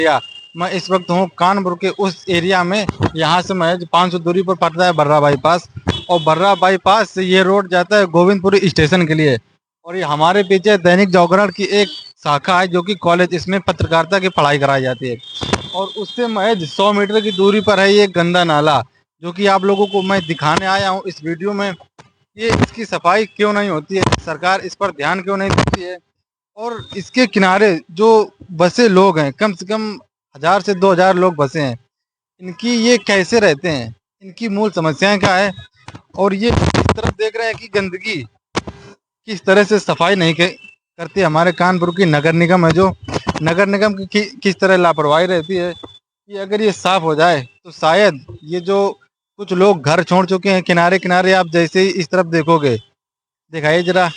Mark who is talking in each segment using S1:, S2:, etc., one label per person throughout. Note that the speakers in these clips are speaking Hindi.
S1: या मैं इस वक्त हूँ कानपुर के उस एरिया में। यहाँ से महज 500 दूरी पर पड़ता है बर्रा बाईपास, और बर्रा बाईपास से ये रोड जाता है गोविंदपुरी स्टेशन के लिए। और ये हमारे पीछे दैनिक जागरण की एक शाखा है जो कि कॉलेज, इसमें पत्रकारिता की पढ़ाई कराई जाती है। और उससे महज 100 मीटर की दूरी पर है ये गंदा नाला, जो कि आप लोगों को मैं दिखाने आया हूँ इस वीडियो में। ये इसकी सफाई क्यों नहीं होती है, सरकार इस पर ध्यान क्यों नहीं देती है। और इसके किनारे जो बसे लोग हैं, कम से कम 1000 से 2000 लोग बसे हैं, इनकी ये कैसे रहते हैं, इनकी मूल समस्याएं क्या है। और ये इस तरफ देख रहे हैं कि गंदगी किस तरह से सफाई नहीं करती है। हमारे कानपुर की नगर निगम है, जो नगर निगम की किस तरह लापरवाही रहती है कि अगर ये साफ हो जाए तो शायद ये जो कुछ लोग घर छोड़ चुके हैं किनारे किनारे, आप जैसे ही इस तरफ देखोगे, दिखाइए जरा,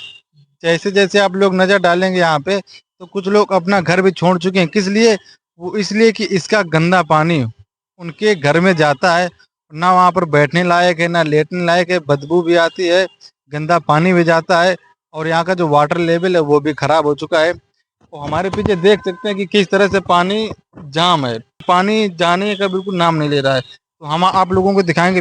S1: जैसे जैसे आप लोग नजर डालेंगे यहाँ पे, तो कुछ लोग अपना घर भी छोड़ चुके हैं। किस लिए? वो इसलिए कि इसका गंदा पानी उनके घर में जाता है, ना वहाँ पर बैठने लायक है, ना लेटने लायक है, बदबू भी आती है, गंदा पानी भी जाता है। और यहाँ का जो वाटर लेवल है वो भी खराब हो चुका है। तो हमारे पीछे देख सकते हैं कि किस तरह से पानी जाम है, पानी जाने का बिल्कुल नाम नहीं ले रहा है। तो हम आप लोगों को दिखाएंगे।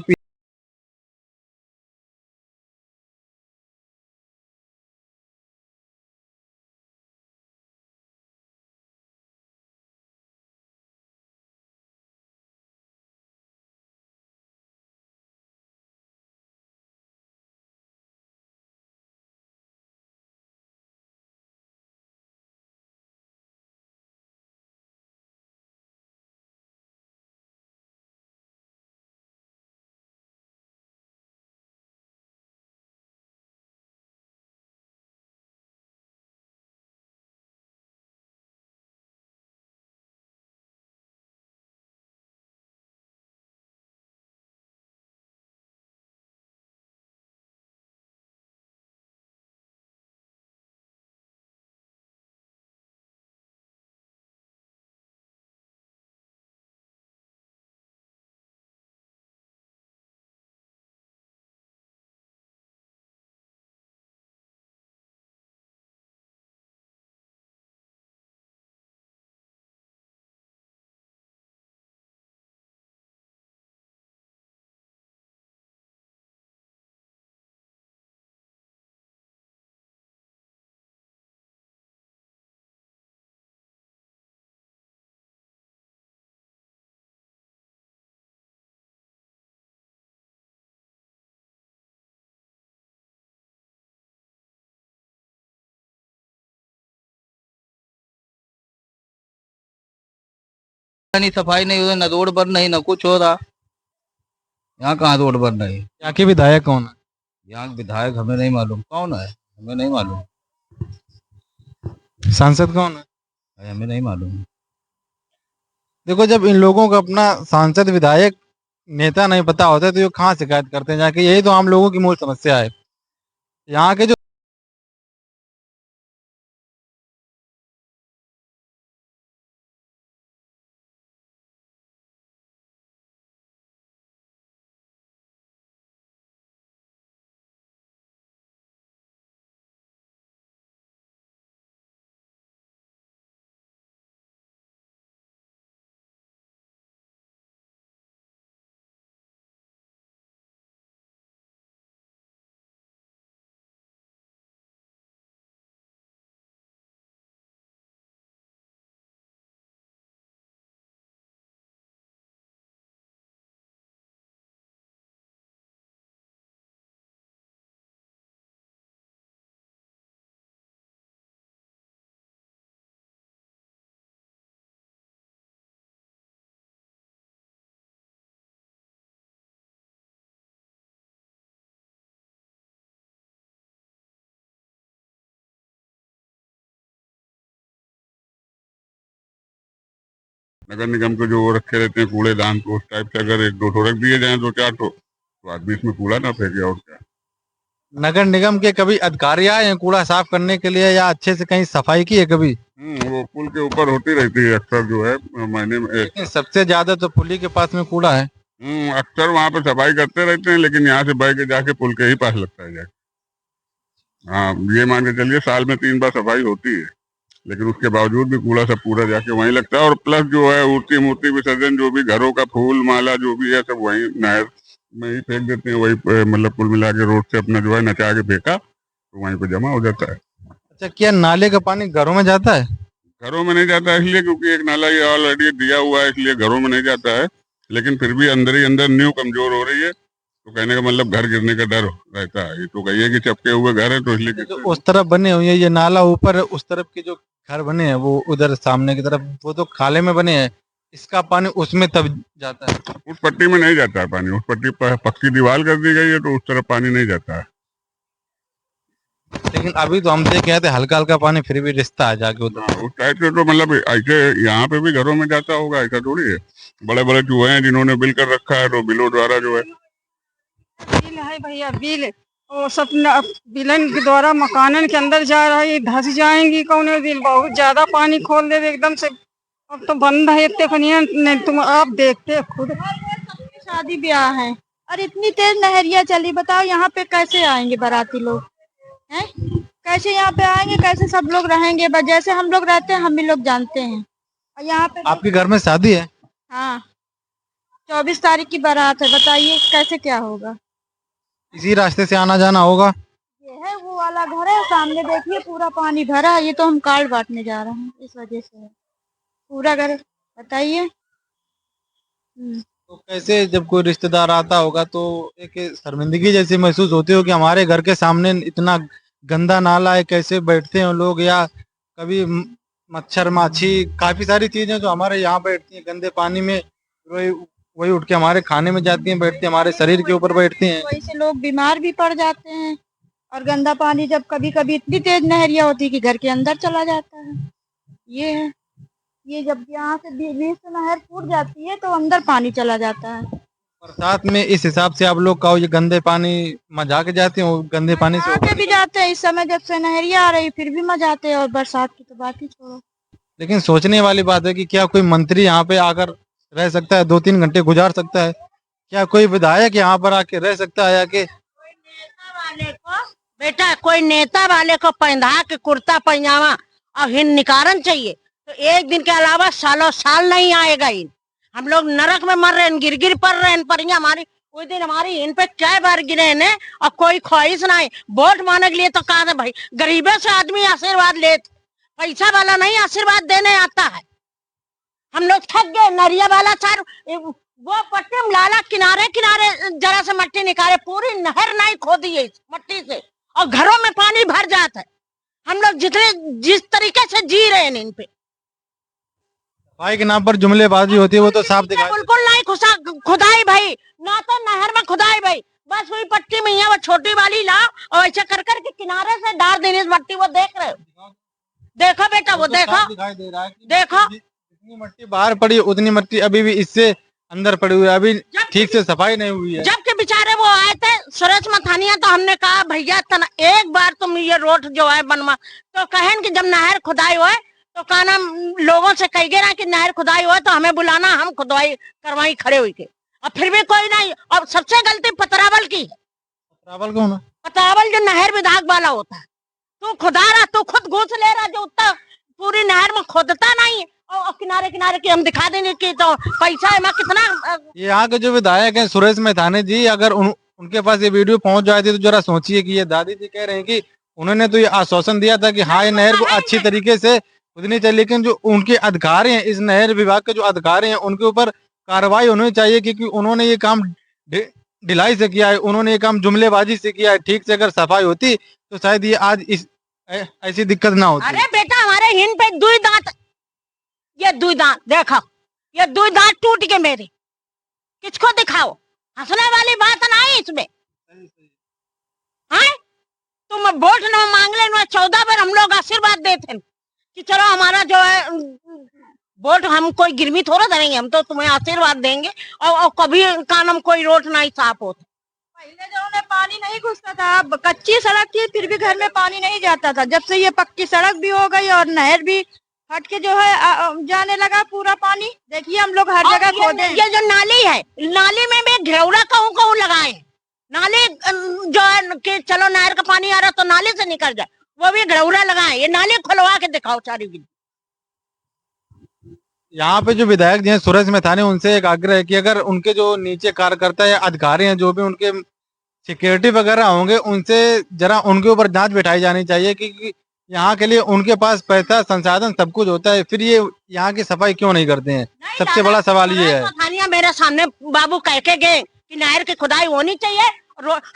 S2: नहीं, सफाई नहीं हो रही, ना रोड बन रही, ना कुछ हो रहा। यहाँ कहाँ रोड बन रही है?
S1: यहाँ के विधायक कौन है?
S2: यहाँ के विधायक हमें नहीं मालूम कौन है, हमें नहीं मालूम।
S1: सांसद कौन है?
S2: भाई हमें नहीं मालूम।
S1: देखो, जब इन लोगों को अपना सांसद विधायक नेता नहीं पता होता है तो ये कहाँ शिकायत करते हैं जाके। यही तो आम लोगों की मूल समस्या है। यहाँ के जो
S3: नगर निगम के जो वो रखे रहते हैं कूड़ेदान, तो उस टाइप से अगर एक दो ठो रख दिए जाए, दो चार ठो, तो आदमी इसमें कूड़ा ना फेंके। और क्या,
S1: नगर निगम के कभी अधिकारी आए हैं कूड़ा साफ करने के लिए, या अच्छे से कहीं सफाई की है कभी?
S3: वो पुल के ऊपर होती रहती है अक्सर, जो है महीने में
S1: लेकिन सबसे ज्यादा तो पुली के पास में कूड़ा है।
S3: अक्सर वहाँ पे सफाई करते रहते हैं, लेकिन यहाँ से बह के जाके पुल के ही पास लगता है जाके। हाँ, ये मान के चलिए साल में 3 बार सफाई होती है। लेकिन उसके बावजूद भी कूड़ा सब पूरा जाके वहीं लगता है। और प्लस जो है मूर्ति मूर्ति विसर्जन जो भी घरों का फूल माला जो भी है सब वहीं नहर में ही फेंक देते हैं। वही मतलब कुल मिला के रोड से अपना जो है नचा के फेंका तो वहीं पे जमा हो जाता है।
S1: अच्छा, क्या नाले का पानी घरों में जाता है?
S3: घरों में नहीं जाता है इसलिए क्योंकि एक नाला ये ऑलरेडी दिया हुआ है, इसलिए घरों में नहीं जाता है। लेकिन फिर भी अंदर ही अंदर नींव कमजोर हो रही है, तो कहने का मतलब घर गिरने का डर रहता है। ये तो कहिए कि चपके हुए घर है तो इसलिए
S1: जो उस तरफ बने हुए हैं, ये नाला ऊपर है, उस तरफ के जो घर बने हैं वो उधर सामने की तरफ वो तो खाले में बने हैं, इसका पानी उसमें तब जाता है।
S3: उस पट्टी में नहीं जाता है पानी। उस पट्टी पर पक्की दीवार कर दी गई है तो उस तरफ पानी नहीं जाता है।
S1: लेकिन अभी तो हम देख रहे थे हल्का हल्का पानी फिर भी रिश्ता है जाके उधर।
S3: हाँ, उस टाइप से तो मतलब ऐसे यहाँ पे भी घरों में जाता होगा, ऐसा थोड़ी है। बड़े बड़े चूहे हैं जिन्होंने बिल कर रखा है, तो बिलों द्वारा जो है
S4: बिल है भैया, बिल और सब बिलन के द्वारा मकानन के अंदर जा रहा है, धस जाएंगी कौन दिन। बहुत ज्यादा पानी खोल दे एकदम से। अब तो बंद है इतने पनिया, नहीं तुम आप देखते खुद।
S5: शादी ब्याह है और इतनी तेज नहरिया चली, बताओ यहाँ पे कैसे आएंगे बाराती लोग हैं? कैसे यहाँ पे आएंगे, कैसे सब लोग रहेंगे? बस जैसे हम लोग रहते हैं हम भी लोग जानते हैं। और यहाँ पे
S1: आपके घर में शादी है?
S5: हाँ, 24 तारीख की बारात है, बताइए कैसे क्या होगा?
S1: इसी रास्ते से आना जाना होगा?
S5: ये है वो वाला घर है सामने, देखिए पूरा पानी भरा है। ये तो हम कार्ड बांटने जा रहे हैं, इस वजह से है पूरा घर। बताइए।
S1: तो कैसे जब कोई रिश्तेदार आता होगा तो एक शर्मिंदगी जैसी महसूस होती हो कि हमारे घर के सामने इतना गंदा नाला है, कैसे बैठते हैं लोग? या कभी मच्छर माछी काफी सारी चीजें जो हमारे यहाँ बैठती हैं गंदे पानी में, वही वही उठ के हमारे खाने में जाती हैं, बैठती हैं, हमारे शरीर के ऊपर बैठती हैं।
S5: वही से लोग बीमार भी पड़ जाते हैं। और गंदा पानी जब कभी कभी इतनी तेज नहरिया होती है कि घर के अंदर चला जाता है। ये है, ये जब यहाँ से बीच से नहर फूट जाती है तो अंदर पानी चला जाता है।
S1: बरसात में इस हिसाब से आप लोग का ये गंदे पानी मजा के जाते हैं, वो गंदे पानी से
S5: आगे भी जाते हैं। इस समय जब से नहरिया आ रही फिर भी मजा आते हैं, और बरसात की तो बात ही छोड़ो।
S1: लेकिन सोचने वाली बात है कि क्या कोई मंत्री यहाँ पे आकर रह सकता है, 2-3 घंटे गुजार सकता है? क्या कोई विधायक यहाँ पर आके रह सकता है आके?
S6: बेटा कोई नेता वाले को पहना के कुर्ता पैजामा और हिन निकारन चाहिए तो एक दिन के अलावा सालों साल नहीं आएगा। इन हम लोग नरक में मर रहे हैं, गिर गिर पड़ रहे हैं परियां हमारी। उस दिन हमारी इन पे क्या बार गिरे हैं और कोई ख्वाहिश नहीं। वोट मांगने के लिए तो कहा था भाई, गरीबों से आदमी आशीर्वाद ले, पैसा वाला नहीं आशीर्वाद देने आता है। हम लोग थक गए। नरिया वाला सर वो पट्टी में लाला किनारे किनारे जरा से मट्टी निकाले, पूरी नहर नहीं खोदी है मट्टी से, और घरों में पानी भर जाता है। हम लोग जिस तरीके से जी रहे हैं इन पे
S1: भाई के नाम पर जुमलेबाजी होती है, वो तो साफ दिखाई।
S6: बिल्कुल नहीं खुदाई भाई, ना तो नहर में खुदाई भाई, बस वही पट्टी में है वो छोटी वाली लाओ और ऐसे कर कर के किनारे से डाल देने इस मट्टी। वो देख रहे हो, देखो बेटा वो देखो,
S1: दिखाई दे रहा है कि
S6: देखो
S1: जितनी मट्टी बाहर पड़ी उतनी मट्टी अभी भी इससे अंदर पड़ी हुई है, अभी ठीक से सफाई नहीं हुई है।
S6: जबकि बेचारे वो आए थे सुरेश मथानिया, तो हमने कहा भैया एक बार तुम ये रोड जो है बनवा, तो कहें कि जब नहर खुदाई हो तो कहना लोगों से कह ना कि नहर खुदाई हो तो हमें बुलाना, हम खुदाई करवाई खड़े हुई के, और फिर भी कोई नहीं। और सबसे गलती पतरावल की है।
S1: पतरावल कौन है?
S6: पतरावल जो नहर विभाग वाला होता है, तू खुदा रहा, तू खुद घूस ले रहा, जो उतना पूरी नहर में खोदता नहीं और किनारे किनारे की हम दिखा देंगे कि तो पैसा है मैं कितना।
S1: ये यहाँ के जो विधायक हैं सुरेश मैथानी जी, अगर उनके पास ये वीडियो पहुंच जाती तो जरा सोचिए कि ये दादी जी कह रहे हैं कि उन्होंने तो ये आश्वासन दिया था कि हाँ ये नहर को अच्छी तरीके से खुदनी चाहिए, लेकिन जो उनके अधिकारी हैं, इस नहर विभाग के जो अधिकारी हैं, उनके ऊपर कार्रवाई होनी चाहिए, क्योंकि उन्होंने ये काम ढिलाई से किया है, उन्होंने ये काम जुमलेबाजी से किया है। ठीक से अगर सफाई होती तो शायद ये आज ऐसी दिक्कत ना होती।
S6: अरे बेटा हमारे हिन पे दुई दांत, ये दुई दांत देखो, ये दुई दांत टूट गए मेरे, किसको दिखाओ? हंसने वाली बात नहीं इसमें। हाँ तुम वोट न मांग ले, 14 बार हम लोग आशीर्वाद देते कि चलो हमारा जो है वोट, हम कोई गिरवी थोड़ा देंगे, हम तो तुम्हें आशीर्वाद देंगे। और कभी कानम कोई रोड नहीं साफ होता।
S5: पहले जो उन्हें पानी नहीं घुसता था, कच्ची सड़क थी फिर भी घर में पानी नहीं जाता था। जब से ये पक्की सड़क भी हो गई और नहर भी हट के जो है जाने लगा पूरा पानी, देखिए हम लोग हर जगह खोदे।
S6: ये जो नाली है, नाली में भी घेवड़ा कहूँ लगाए, नाली जो है कि चलो नहर का पानी आ रहा तो नाली से निकल जाए, वो भी घड़ौरा लगाए, ये नाली खुलवा के दिखाओ सारी गिद्दी।
S1: यहाँ पे जो विधायक जी हैं सूरज मैथानी, उनसे एक आग्रह है कि अगर उनके जो नीचे कार्यकर्ता या अधिकारी हैं, जो भी उनके सिक्योरिटी वगैरह होंगे, उनसे जरा उनके ऊपर जांच बिठाई जानी चाहिए कि यहाँ के लिए उनके पास पैसा संसाधन सब कुछ होता है, फिर ये यहाँ की सफाई क्यों नहीं करते हैं? सबसे बड़ा सवाल ये है।
S6: थानिया मेरे सामने बाबू कह के गए कि नहर की खुदाई होनी चाहिए,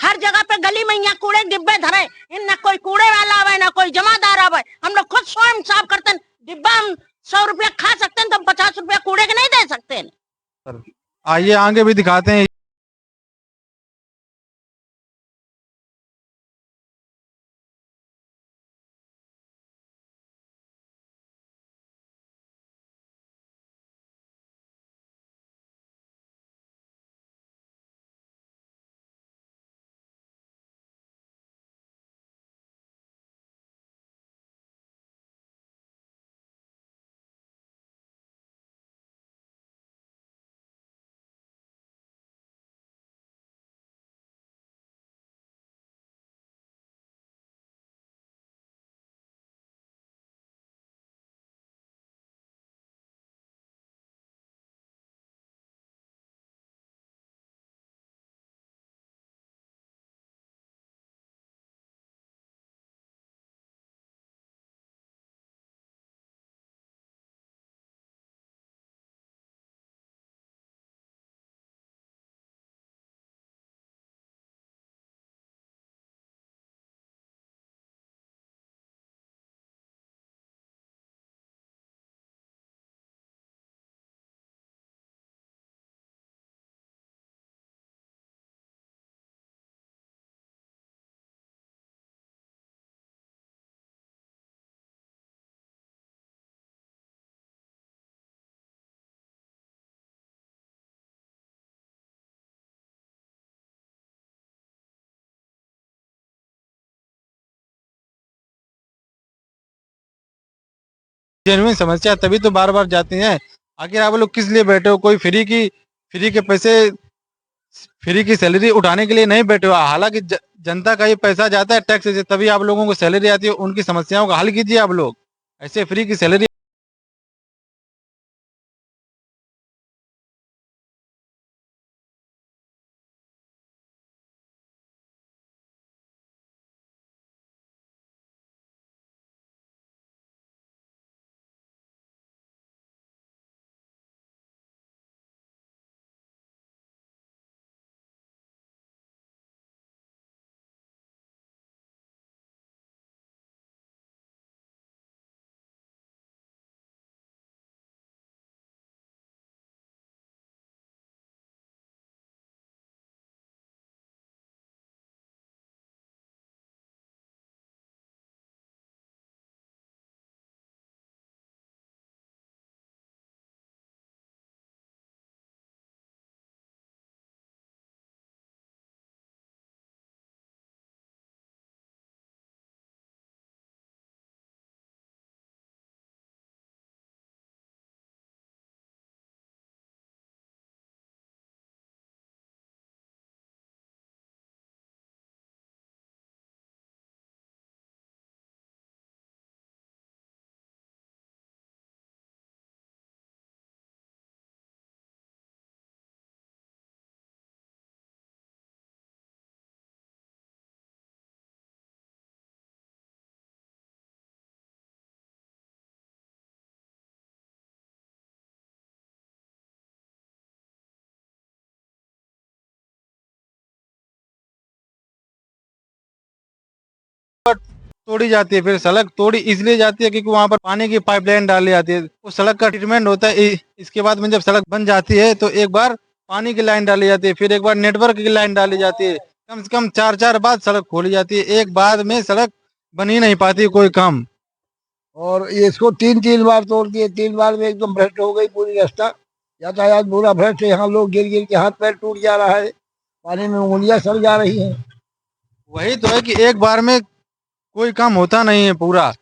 S6: हर जगह पे गली में यहाँ कूड़े डिब्बे धरे, न कोई कूड़े वाला आवे न कोई जमादार आवे, हम लोग खुद स्वयं साफ करते हैं। डिब्बा हम 100 रुपया खा सकते हैं तो हम 50 रुपया कूड़े के नहीं दे सकते हैं।
S1: आइए आगे भी दिखाते हैं। जेन्युइन समस्या तभी तो बार बार जाती हैं। आखिर आप लोग किस लिए बैठे हो? कोई फ्री के पैसे, फ्री की सैलरी उठाने के लिए नहीं बैठे हो। हालांकि जनता का ये पैसा जाता है टैक्स से, तभी आप लोगों को सैलरी आती है। उनकी समस्याओं का हल कीजिए आप लोग, ऐसे फ्री की सैलरी। तोड़ी जाती है, फिर सड़क तोड़ी इसलिए जाती है क्योंकि वहां पर पानी की पाइपलाइन डाली जाती है। उस सड़क का ट्रीटमेंट होता है। इसके बाद में जब सड़क बन जाती है तो एक बार पानी की लाइन डाली जाती है, फिर एक बार नेटवर्क की लाइन डाली जाती है। कम से कम 4 बार सड़क खोली जाती है। एक बाद में सड़क बन ही नहीं पाती कोई काम।
S7: और ये इसको 3 बार तोड़ दिए। 3 बार में एकदम भ्रष्ट हो गई पूरी रास्ता। यातायात बुरा भ्रष्ट है। यहाँ लोग गिर गिर के हाथ पैर टूट जा रहा है, पानी में उंगलियां सड़ जा रही हैं।
S1: वही तो है कि एक बार में कोई काम होता नहीं है पूरा।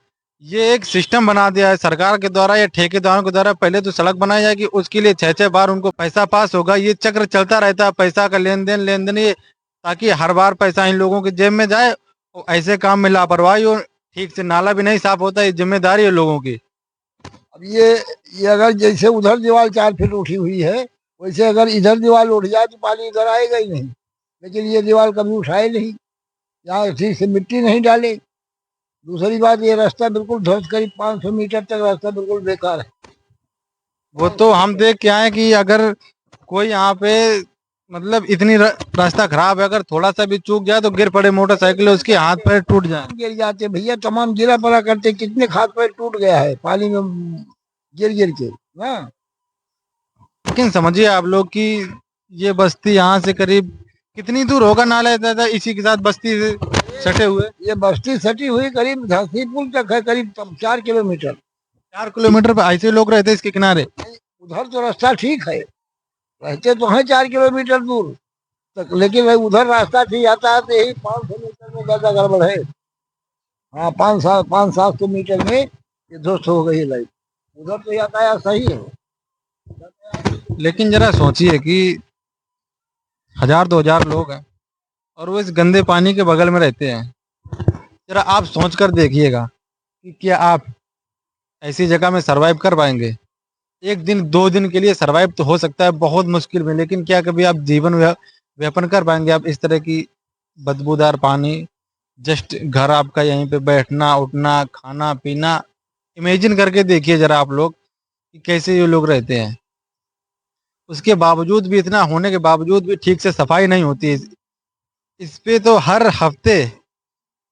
S1: ये एक सिस्टम बना दिया है सरकार के द्वारा या ठेकेदारों के द्वारा। पहले तो सड़क बनाई जाएगी, उसके लिए 6 बार उनको पैसा पास होगा। ये चक्र चलता रहता है, पैसा का लेन देन ये, ताकि हर बार पैसा इन लोगों के जेब में जाए और ऐसे काम में लापरवाही हो, ठीक से नाला भी नहीं साफ होता, ये जिम्मेदारी है लोगों की।
S7: अब ये अगर जैसे उधर दीवार 4 फीट उठी हुई है, वैसे अगर इधर दीवार उठ जाए तो पानी इधर आएगा ही नहीं। लेकिन ये दीवार कभी उठाए नहीं, यहाँ ठीक से मिट्टी नहीं डाले। दूसरी बात, ये रास्ता बिल्कुल ध्वस्त, करीब 500 मीटर तक रास्ता बिल्कुल बेकार है।
S1: वो तो हम देख के आए कि अगर कोई यहाँ पे मतलब इतनी रास्ता खराब है, अगर थोड़ा सा भी चूक जाए तो गिर पड़े मोटरसाइकिल, उसके हाथ पैर टूट जाए।
S7: गिर जाते भैया, तमाम गिरा पड़ा करते, कितने हाथ पैर टूट गया है पानी में गिर गिर के ना।
S1: लेकिन समझिए आप लोग कि ये बस्ती यहाँ से करीब कितनी दूर होगा नाला दादा, इसी के साथ बस्ती से सटे हुए?
S7: ये बस्ती सटी हुई करीब झांसी पुल तक है, करीब 4 किलोमीटर।
S1: 4 किलोमीटर पे ऐसे लोग रहते हैं इसके किनारे?
S7: उधर तो रास्ता ठीक है, रहते तो हैं 4 किलोमीटर दूर तक, लेकिन भाई उधर रास्ता ठीक आता है तो यही 500 मीटर में ज्यादा गड़बड़ है। हाँ, 500-700 मीटर में ये ध्वस्त हो गई लाइट। उधर तो यातायात सही है।
S1: लेकिन जरा सोचिए कि 1000-2000 लोग हैं और वो इस गंदे पानी के बगल में रहते हैं। जरा आप सोच कर देखिएगा कि क्या आप ऐसी जगह में सरवाइव कर पाएंगे? 1 दिन 2 दिन के लिए सरवाइव तो हो सकता है बहुत मुश्किल में, लेकिन क्या कभी आप जीवन व्यापन कर पाएंगे? आप इस तरह की बदबूदार पानी, जस्ट घर आपका यहीं पे बैठना उठना खाना पीना, इमेजिन करके देखिए जरा आप लोग कि कैसे ये लोग रहते हैं। उसके बावजूद भी, इतना होने के बावजूद भी ठीक से सफाई नहीं होती है। इस पे तो हर हफ्ते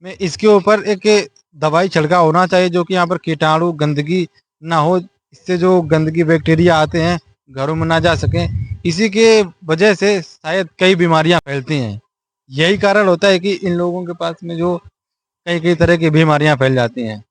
S1: में इसके ऊपर एक दवाई छिड़काव होना चाहिए, जो कि यहाँ पर कीटाणु गंदगी ना हो, इससे जो गंदगी बैक्टीरिया आते हैं घरों में ना जा सकें। इसी के वजह से शायद कई बीमारियां फैलती हैं। यही कारण होता है कि इन लोगों के पास में जो कई कई तरह की बीमारियां फैल जाती हैं।